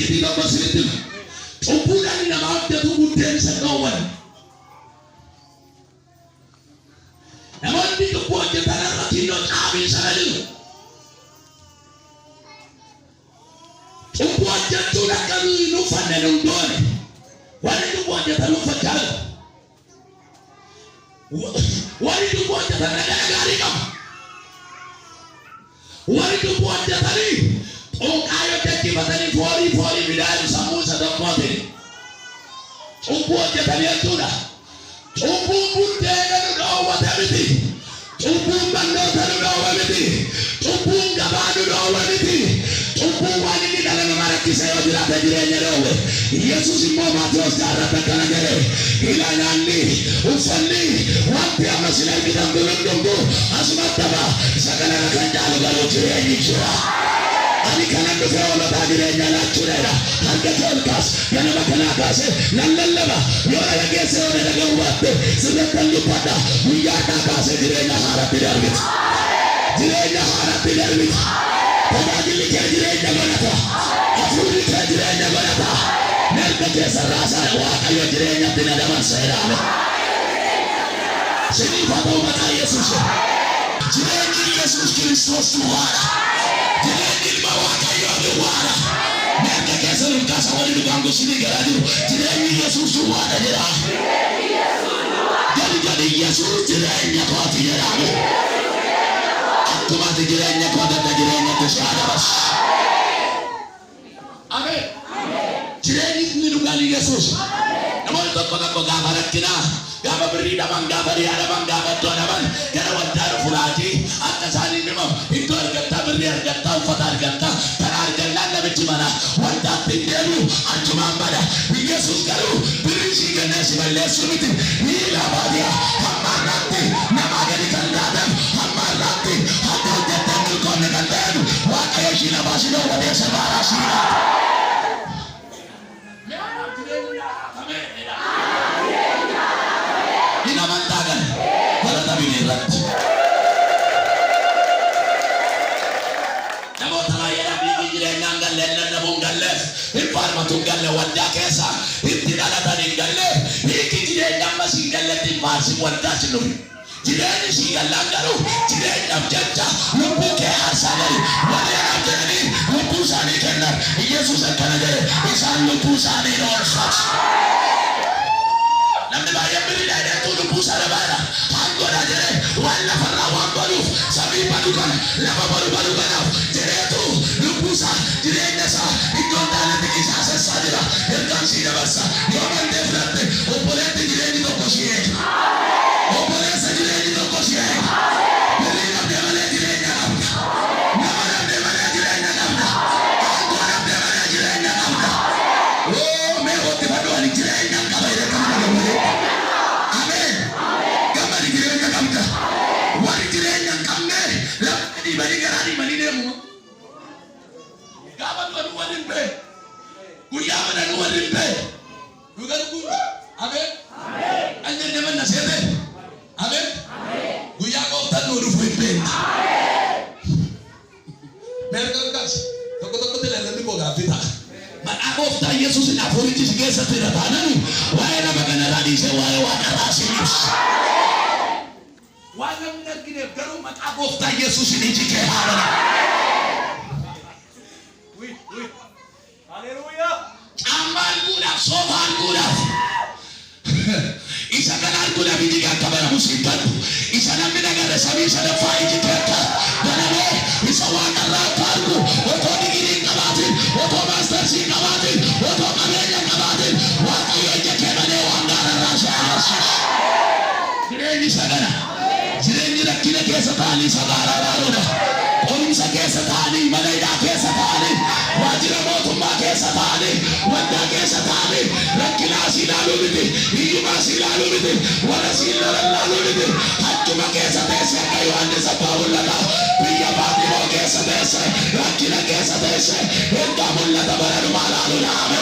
Iskiti no basilitim. Upuda ni nama hunda tu buddha ni sakawan. Namun di kebuat jatanan matino kami sana dulu. Upuat jatulah kami nufan dan undone. Wali kebuat jatanan nufan jatuh. Wali kebuat jatanan negara kamu. Wali kebuat jatanan. Oh kayo jadi matani fori bidang samu sadam mati. Upuat jatanan sudah. Upuat buddha dan doa tabiti. Upuat bandar dan doa tabiti. Upuat gabadu doa tabiti. Upuat wali di dalam maraki saya tidak terjadinya doa. Yesus imam Matius darah tekan aja. Hilangani, usani, waktu yang masih lagi dalam dulu asmat tabah. Sekarang akan jalan kalau jadi curah. Ani kanan dosa Allah tadi nyala curera. Harga tolkas yang makan atas. Nalala, yora lagi seorang lagi buat. Sudah kali pada wiyata kasih direnya harap tidak mit. Direnya harap tidak mit. Pada dili direnya banata. Afuri direnya banata. Mereka jasa rasa wah ayo direnya tidak ada masalah. Sini pada umat Yesus. Direnya Yesus Kristus Tuhan. Jadi bawah kayu ada wara. Mereka keser kasa wali di bangku sini garaju. Jadi Yesus Tuhan ada. Jadi Yesus jiranya kau tidak ada. Aku mati jiranya kau ada jiranya tu siapa bos. Amin. Jadi ini bukan Yesus. Namun itu kau gambar kita. Gambar beri damang gambar dia damang gambar tu damang. Karena wajar fulaji atas hari memang itu harga beri harga fatar harga tanah jalan nabi cimana wajar tinggalu anjuma pada Yesus kalu beri si kena si balik sumiti nila badia hamarati nama jadi kandang hamarati hati jateng kau nekatan wakai sila basino wadia sebara sila. Dinamantakan pada tabi nirat. Namo tangaya nabi jirenya galle namo galle. Informa tu galle wajah kesa. Tidak ada tadi galle. Iki jirenya masih galle timpas wajah sinum. Jirenya si galle galu. Jirenya jaja. Lupu ke asalari. Wajah jadi lupu sani kena. Yesus akan ada. Isan lupu sani norsat. Namni bayar beri dada tu lupu sarabara. Anggo aja deh. Wala farawan baru. Sabi padukan. Lama baru kanau. Jadi tu lupu sa. Jadi nasa. Ikon dalam kisah sesaja. Yang sida basa. Yoman defrate. Opolente jadi itu kosie. Opolente jadi itu kosie. Beri namanya mana jadi nyam. Nama mana jadi nyam. Anggo nama mana jadi nyam. Oh, mewah tiba dua ni jadi nyam. Amin. Gambar jirenya kamda. Wari jirenya kamne. Di bari garani mani demu. Gambar tu warin pe. Kuya mana warin pe. Bukan ku. Amin. Amin. Anjir zaman nasihat. Amin. Amin. Kuya kau tak nuru pe. Amin. Mereka kas. Toko tidak nanti kau gafita. Aku tak Yesus nak politik segera tidak tahu. Wahai nama generasi sewai wakarasi. Wahai benar kini garumat aku tak Yesus ini jika ada. Wih. Haleluya. Amal kuda, sopan kuda. Isa kenal kuda bidikan kabar musibah. Isa nak mendengar sabi sada fai jika. Bagaimana? Isa wakaraparku. Oto digiring kabatin. Oto master si kabatin. Oto kamenya kabatin. Wakayo jeke mane wangara rasa. Jireni sagara. Jireni rakina kesa tani sagara raruda. Omisa kesa tani. Malaida kesa tani. Wajira motumba kesa tani. Wanda kesa tani. Rakina sila luliti. Iyuma sila luliti. Wala sila luliti. Hatuma kesa tesa. Kayo ande sa paulata. Priya bati mo kesa tesa. Rakina kesa tesa. Enta mulla tabara lumala lulame.